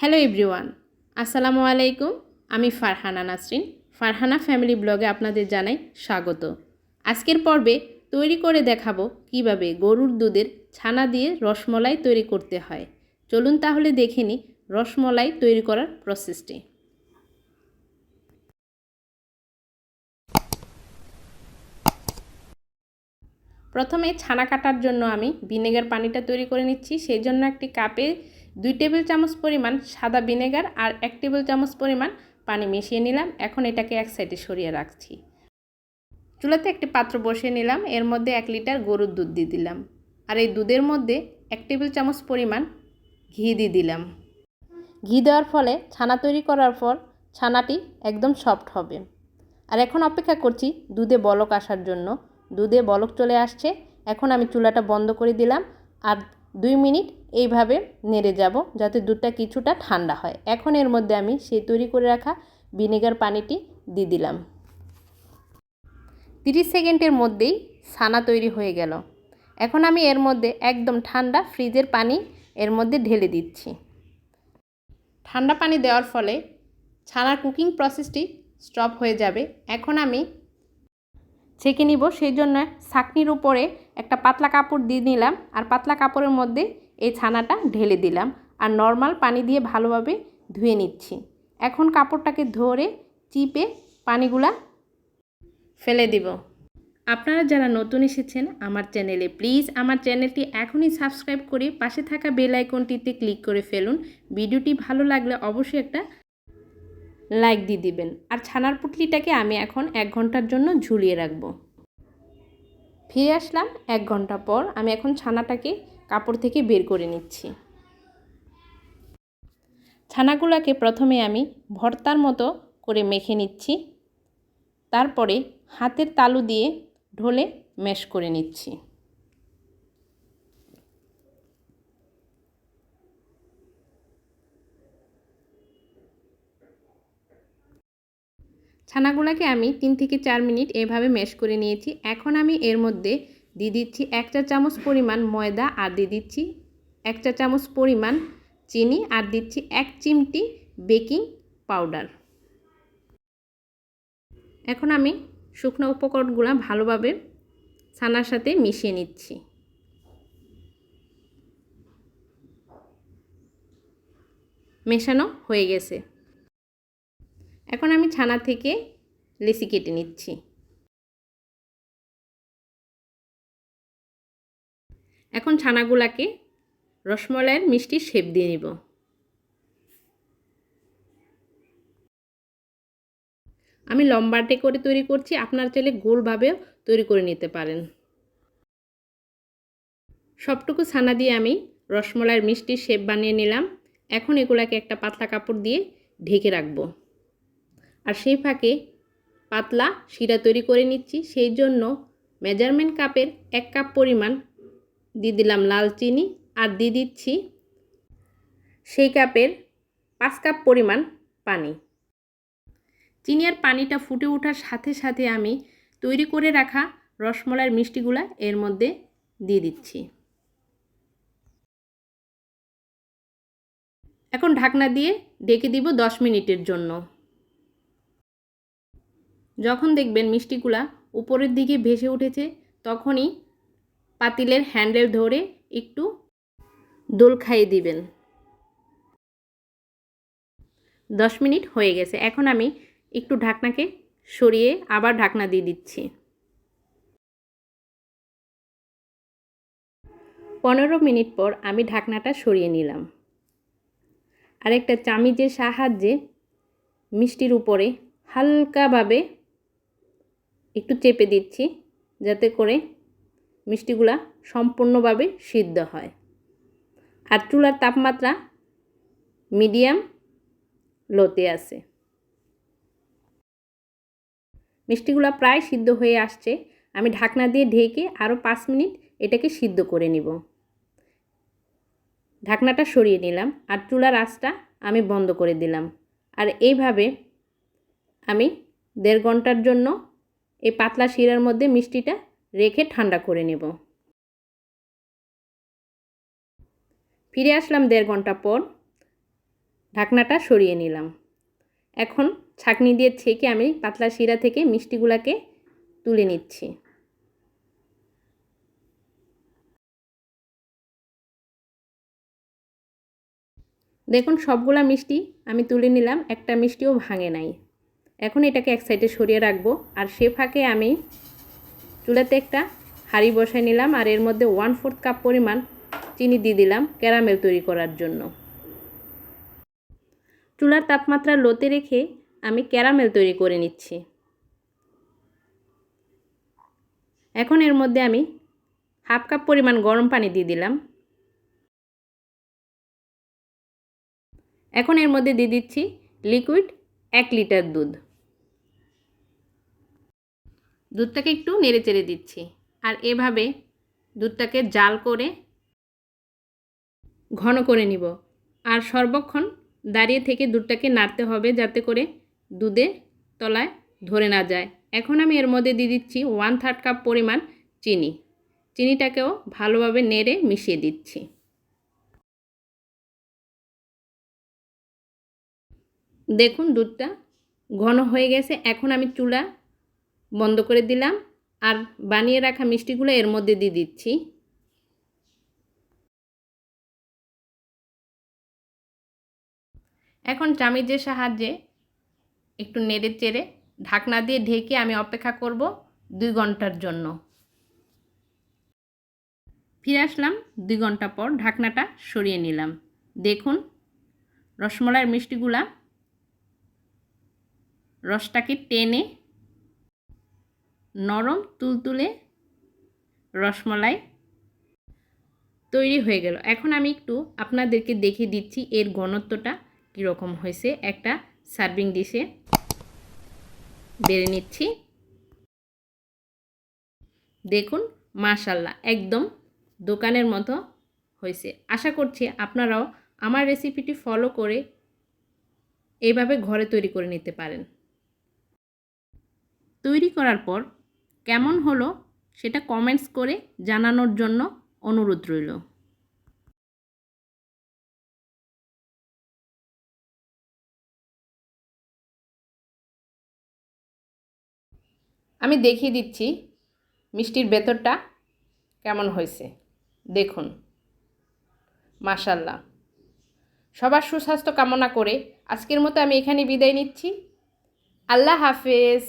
Hello everyone, আসসালামু আলাইকুম। আমি ফারহানা নাসরিন, ফারহানা ফ্যামিলি ব্লগে আপনাদের জানাই স্বাগত। আজকের পর্বে তৈরি করে দেখাবো কিভাবে গরুর দুধের ছানা দিয়ে রসমলাই তৈরি করতে হয়। চলুন তাহলে দেখে নিই রসমলাই তৈরি করার প্রসেসটি। প্রথমে ছানা কাটার জন্য আমি ভিনেগার পানিটা তৈরি করে নিচ্ছি। সেই জন্য একটি কাপে 2 টেবিল চামচ পরিমাণ সাদা ভিনেগার আর 1 টেবিল চামচ পরিমাণ পানি মিশিয়ে নিলাম। এখন এটাকে এক সাইডে সরিয়ে রাখছি। চুলাতে একটি পাত্র বসিয়ে নিলাম। এর মধ্যে 1 লিটার গরুর দুধ দিয়ে দিলাম, আর এই দুধের মধ্যে 1 টেবিল চামচ পরিমাণ ঘি দিয়ে দিলাম। ঘি দেওয়ার ফলে ছানা তৈরি করার পর ছানাটি একদম সফট হবে। আর এখন অপেক্ষা করছি দুধে বলক আসার জন্য। দুধে বলক চলে আসছে। এখন আমি চুলাটা বন্ধ করে দিলাম আর 2 মিনিট এইভাবে নেড়ে যাব যাতে দুধটা কিছুটা ঠান্ডা হয়। এখন এর মধ্যে আমি সেই তৈরি করে রাখা ভিনেগার পানিটি দিয়ে দিলাম। 30 সেকেন্ডের মধ্যেই ছানা তৈরি হয়ে গেল। এখন আমি এর মধ্যে একদম ঠান্ডা ফ্রিজের পানি এর মধ্যে ঢেলে দিচ্ছি। ঠান্ডা পানি দেওয়ার ফলে ছানার কুকিং প্রসেসটি স্টপ হয়ে যাবে। এখন আমি ছেঁকে নিব, সেই জন্য ছাঁকনির উপরে একটা পাতলা কাপড় দিয়ে নিলাম আর পাতলা কাপড়ের মধ্যে এই ছানাটা ঢেলে দিলাম আর নর্মাল পানি দিয়ে ভালোভাবে ধুয়ে নিচ্ছি। এখন কাপড়টাকে ধরে চিপে পানিগুলা ফেলে দিব। আপনারা যারা নতুন এসেছেন আমার চ্যানেলে, প্লিজ আমার চ্যানেলটি এখনই সাবস্ক্রাইব করে পাশে থাকা বেল আইকনটিতে ক্লিক করে ফেলুন। ভিডিওটি ভালো লাগলে অবশ্যই একটা লাইক দিয়ে দিবেন। আর ছানার পুটলিটাকে আমি এখন 1 ঘন্টার জন্য ঝুলিয়ে রাখবো। ফিরে আসলাম 1 ঘন্টা পর। আমি এখন ছানাটাকে কাপড় থেকে বের করে নিচ্ছি। ছানাগুলোকে প্রথমে আমি ভর্তার মতো করে মেখে নিচ্ছি, তারপরে হাতের তালু দিয়ে ঢলে ম্যাশ করে নিচ্ছি। ছানাগুলোকে আমি 3 থেকে 4 মিনিট এভাবে ম্যাশ করে নিয়েছি। এখন আমি এর মধ্যে দিয়ে দিচ্ছি 1 চা চামচ পরিমাণ ময়দা আর দিয়ে দিচ্ছি 1 চা চামচ পরিমাণ চিনি আর দিচ্ছি 1 চিমটি বেকিং পাউডার। এখন আমি শুকনো উপকরণগুলো ভালোভাবে ছানার সাথে মিশিয়ে নিচ্ছি। মেশানো হয়ে গেছে। এখন আমি ছানা থেকে লেচি কেটে নিচ্ছি। এখন ছানাগুলোকে রসমলাইয়ের মিষ্টি শেপ দিয়ে নিব। আমি লম্বাটে করে তৈরি করছি, আপনারা চাইলে গোলভাবেও তৈরি করে নিতে পারেন। সবটুকু ছানা দিয়ে আমি রসমলাইয়ের মিষ্টির শেপ বানিয়ে নিলাম। এখন এগুলাকে একটা পাতলা কাপড় দিয়ে ঢেকে রাখবো। আর সেই ফাঁকে পাতলা শিরা তৈরি করে নিচ্ছি। সেই জন্য মেজারমেন্ট কাপের 1 কাপ পরিমাণ দিয়ে দিলাম লাল চিনি আর দিয়ে দিচ্ছি সেই কাপের 5 কাপ পরিমাণ পানি। চিনি আর পানিটা ফুটে ওঠার সাথে সাথে আমি তৈরি করে রাখা রসমলাইয়ের মিষ্টিগুলা এর মধ্যে দিয়ে দিচ্ছি। এখন ঢাকনা দিয়ে ঢেকে দিব 10 মিনিটের জন্য। যখন দেখবেন মিষ্টিগুলা উপরের দিকে ভেসে উঠেছে তখনই পাতিলের হ্যান্ডেল ধরে একটু দোল খাইয়ে দিবেন। 10 মিনিট হয়ে গেছে। এখন আমি একটু ঢাকনাকে সরিয়ে আবার ঢাকনা দিয়ে দিচ্ছি। 15 মিনিট পর আমি ঢাকনাটা সরিয়ে নিলাম। আরেকটা চামিচের সাহায্যে মিষ্টির উপরে হালকাভাবে একটু চেপে দিচ্ছি যাতে করে মিষ্টিগুলা সম্পূর্ণভাবে সিদ্ধ হয়। আর চুলার তাপমাত্রা মিডিয়াম লোতে আছে। মিষ্টিগুলা প্রায় সিদ্ধ হয়ে আসছে। আমি ঢাকনা দিয়ে ঢেকে আরও 5 মিনিট এটাকে সিদ্ধ করে নিব। ঢাকনাটা সরিয়ে নিলাম আর চুলার আঁচটা আমি বন্ধ করে দিলাম। আর এইভাবে আমি 1.5 ঘন্টার জন্য এই পাতলা শিরার মধ্যে মিষ্টিটা রেখে ঠান্ডা করে নেব। ফিরে আসলাম 1.5 ঘন্টা পর। ঢাকনাটা সরিয়ে নিলাম। এখন ছাঁকনি দিয়ে ছেঁকে আমি পাতলা শিরা থেকে মিষ্টিগুলোকে তুলে নিচ্ছি। দেখুন সবগুলা মিষ্টি আমি তুলে নিলাম, একটা মিষ্টিও ভাঙে নাই। এখন এটাকে এক সাইডে সরিয়ে রাখবো। আর সে ফাঁকে আমি চুলাতে একটা হাঁড়ি বসাই নিলাম আর এর মধ্যে 1/4 কাপ পরিমাণ চিনি দিয়ে দিলাম ক্যারামেল তৈরি করার জন্য। চুলার তাপমাত্রা লোতে রেখে আমি ক্যারামেল তৈরি করে নিচ্ছি। এখন এর মধ্যে আমি 1/2 কাপ পরিমাণ গরম পানি দিয়ে দিলাম। এখন এর মধ্যে দিয়ে দিচ্ছি লিকুইড 1 লিটার দুধ। দুধটাকে একটু নেড়ে চেড়ে দিচ্ছি আর এভাবে দুধটাকে জাল করে ঘন করে নিব। আর সর্বক্ষণ দাঁড়িয়ে থেকে দুধটাকে নাড়তে হবে যাতে করে দুধের তলায় ধরে না যায়। এখন আমি এর মধ্যে দিয়ে দিচ্ছি 1/3 কাপ পরিমাণ চিনি। চিনিটাকেও ভালোভাবে নেড়ে মিশিয়ে দিচ্ছি। দেখুন দুধটা ঘন হয়ে গেছে। এখন আমি চুলা বন্ধ করে দিলাম আর বানিয়ে রাখা মিষ্টিগুলো এর মধ্যে দিয়ে দিচ্ছি। এখন চামচের সাহায্যে একটু নেড়ে চেড়ে ঢাকনা দিয়ে ঢেকে আমি অপেক্ষা করব 2 ঘন্টার জন্য। ফিরে আসলাম 2 ঘন্টা পর, ঢাকনাটা সরিয়ে নিলাম। দেখুন রসমলাইয়ের মিষ্টিগুলা রসটাকে টেনে নরম তুলতুলে রসমালাই তৈরি হয়ে গেল। এখন আমি একটু আপনাদেরকে দেখিয়ে দিচ্ছি এর ঘনত্বটা কীরকম হয়েছে। একটা সার্ভিং ডিশে বেড়ে নিচ্ছি। দেখুন মাশাআল্লাহ একদম দোকানের মতো হয়েছে। আশা করছি আপনারাও আমার রেসিপিটি ফলো করে এইভাবে ঘরে তৈরি করে নিতে পারেন। তৈরি করার পর কেমন হলো সেটা কমেন্টস করে জানানোর জন্য অনুরোধ রইল। আমি দেখিয়ে দিচ্ছি মিষ্টির ভেতরটা কেমন হয়েছে। দেখুন মাশাআল্লাহ। সবার সুস্বাস্থ্য কামনা করে আজকের মতো আমি এখানে বিদায় নিচ্ছি। আল্লাহ হাফেজ।